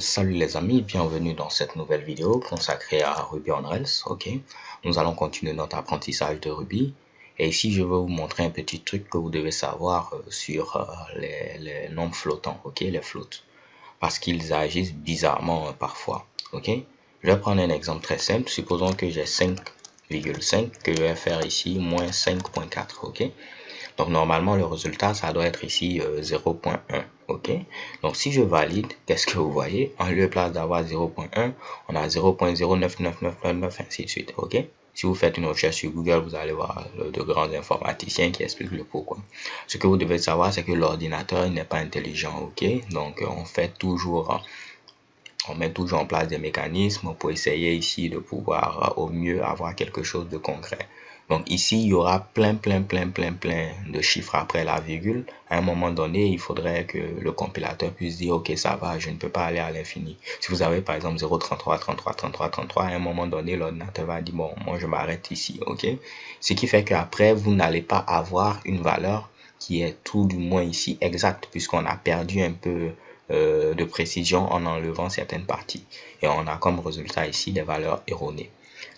Salut les amis, bienvenue dans cette nouvelle vidéo consacrée à Ruby on Rails. Ok, nous allons continuer notre apprentissage de Ruby. Et ici, je vais vous montrer un petit truc que vous devez savoir sur les nombres flottants, ok, les floats, parce qu'ils agissent bizarrement parfois. Ok, je vais prendre un exemple très simple. Supposons que j'ai 5,5 que je vais faire ici moins 5,4. Ok. Donc normalement le résultat ça doit être ici 0.1. ok. Donc si je valide, qu'est-ce que vous voyez? En lieu de place d'avoir 0.1, on a 0.099999 ainsi de suite. Ok. Si vous faites une recherche sur Google, vous allez voir de grands informaticiens qui expliquent le pourquoi. Ce que vous devez savoir, c'est que l'ordinateur n'est pas intelligent. Ok. Donc on met toujours en place des mécanismes pour essayer ici de pouvoir au mieux avoir quelque chose de concret. Donc ici, il y aura plein de chiffres après la virgule. À un moment donné, il faudrait que le compilateur puisse dire, ok, ça va, je ne peux pas aller à l'infini. Si vous avez par exemple 0,33, à un moment donné, l'ordinateur va dire, bon, moi je m'arrête ici, ok. Ce qui fait qu'après, vous n'allez pas avoir une valeur qui est tout du moins ici exacte, puisqu'on a perdu un peu de précision en enlevant certaines parties. Et on a comme résultat ici des valeurs erronées.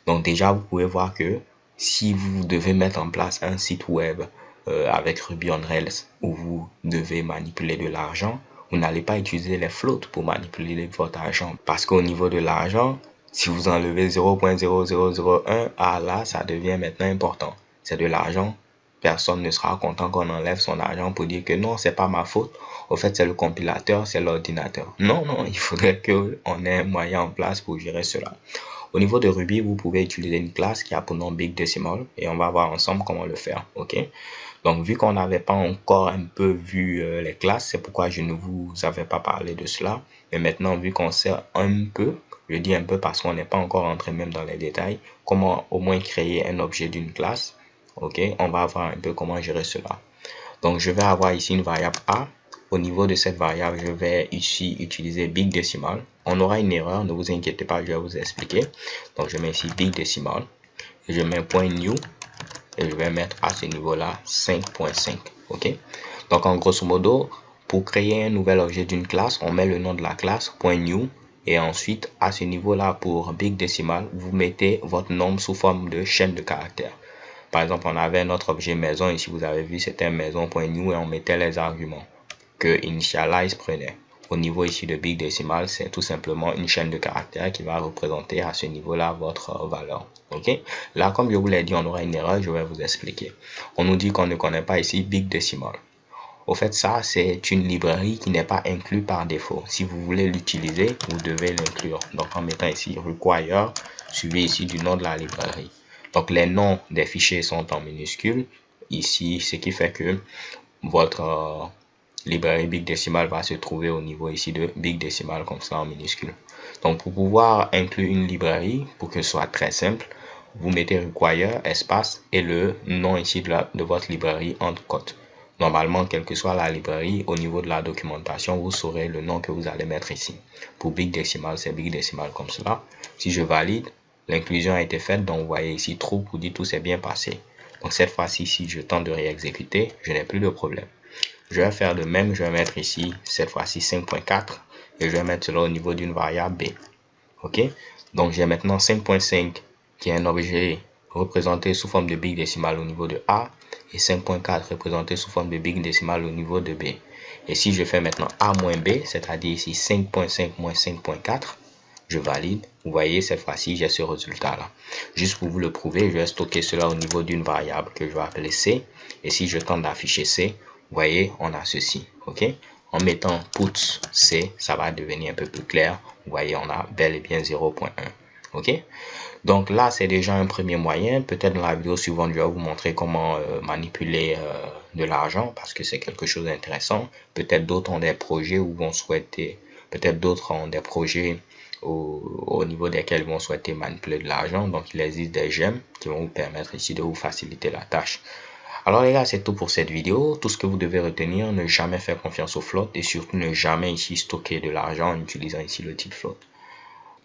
Donc déjà, vous pouvez voir que si vous devez mettre en place un site web avec Ruby on Rails où vous devez manipuler de l'argent, vous n'allez pas utiliser les floats pour manipuler votre argent. Parce qu'au niveau de l'argent, si vous enlevez 0.0001, ah là, ça devient maintenant important. C'est de l'argent. Personne ne sera content qu'on enlève son argent pour dire que non, c'est pas ma faute. Au fait, c'est le compilateur, c'est l'ordinateur. Non, il faudrait qu'on ait un moyen en place pour gérer cela. Au niveau de Ruby, vous pouvez utiliser une classe qui a pour nom Big Decimal et on va voir ensemble comment le faire. Ok. Donc, vu qu'on n'avait pas encore un peu vu les classes, c'est pourquoi je ne vous avais pas parlé de cela. Mais maintenant, vu qu'on sait un peu, je dis un peu parce qu'on n'est pas encore entré même dans les détails, comment au moins créer un objet d'une classe. Ok, on va voir un peu comment gérer cela. Donc, je vais avoir ici une variable A. Au niveau de cette variable, je vais ici utiliser Big Decimal. On aura une erreur, ne vous inquiétez pas, je vais vous expliquer. Donc, je mets ici Big Decimal. Et je mets point new. Et je vais mettre à ce niveau-là 5.5. Ok. Donc, en grosso modo, pour créer un nouvel objet d'une classe, on met le nom de la classe, point new. Et ensuite, à ce niveau-là, pour Big Decimal, vous mettez votre nombre sous forme de chaîne de caractères. Par exemple, on avait notre objet maison. Ici, vous avez vu, c'était maison.new et on mettait les arguments que initialize prenait. Au niveau ici de Big Decimal, c'est tout simplement une chaîne de caractères qui va représenter à ce niveau-là votre valeur. Ok. Là, comme je vous l'ai dit, on aura une erreur. Je vais vous expliquer. On nous dit qu'on ne connaît pas ici Big Decimal. Au fait, ça, c'est une librairie qui n'est pas inclue par défaut. Si vous voulez l'utiliser, vous devez l'inclure. Donc, en mettant ici require, suivi ici du nom de la librairie. Donc, les noms des fichiers sont en minuscules ici, ce qui fait que votre librairie Big Decimal va se trouver au niveau ici de Big Decimal comme ça en minuscule. Donc, pour pouvoir inclure une librairie, pour que ce soit très simple, vous mettez require, espace et le nom ici de votre librairie entre côtes. Normalement, quelle que soit la librairie, au niveau de la documentation, vous saurez le nom que vous allez mettre ici. Pour Big Decimal, c'est Big Decimal comme cela. Si je valide, l'inclusion a été faite. Donc, vous voyez ici, true pour dire tout s'est bien passé. Donc, cette fois-ci, si je tente de réexécuter, je n'ai plus de problème. Je vais faire de même. Je vais mettre ici, cette fois-ci, 5.4. Et je vais mettre cela au niveau d'une variable B. OK? Donc, j'ai maintenant 5.5 qui est un objet représenté sous forme de Big Decimal au niveau de A et 5.4 représenté sous forme de Big Decimal au niveau de B. Et si je fais maintenant A moins B, c'est-à-dire ici 5.5 moins 5.4, je valide. Vous voyez, cette fois-ci, j'ai ce résultat-là. Juste pour vous le prouver, je vais stocker cela au niveau d'une variable que je vais appeler C. Et si je tente d'afficher C, vous voyez, on a ceci. OK? En mettant put C, ça va devenir un peu plus clair. Vous voyez, on a bel et bien 0.1. OK? Donc là, c'est déjà un premier moyen. Peut-être dans la vidéo suivante, je vais vous montrer comment manipuler de l'argent parce que c'est quelque chose d'intéressant. Peut-être d'autres ont des projets où vont souhaiter, peut-être d'autres ont des projets au niveau desquels ils vont souhaiter manipuler de l'argent. Donc, il existe des gemmes qui vont vous permettre ici de vous faciliter la tâche. Alors les gars, c'est tout pour cette vidéo. Tout ce que vous devez retenir, ne jamais faire confiance au float et surtout ne jamais ici stocker de l'argent en utilisant ici le type float.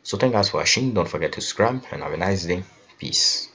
So thank you guys for watching. Don't forget to subscribe and have a nice day. Peace.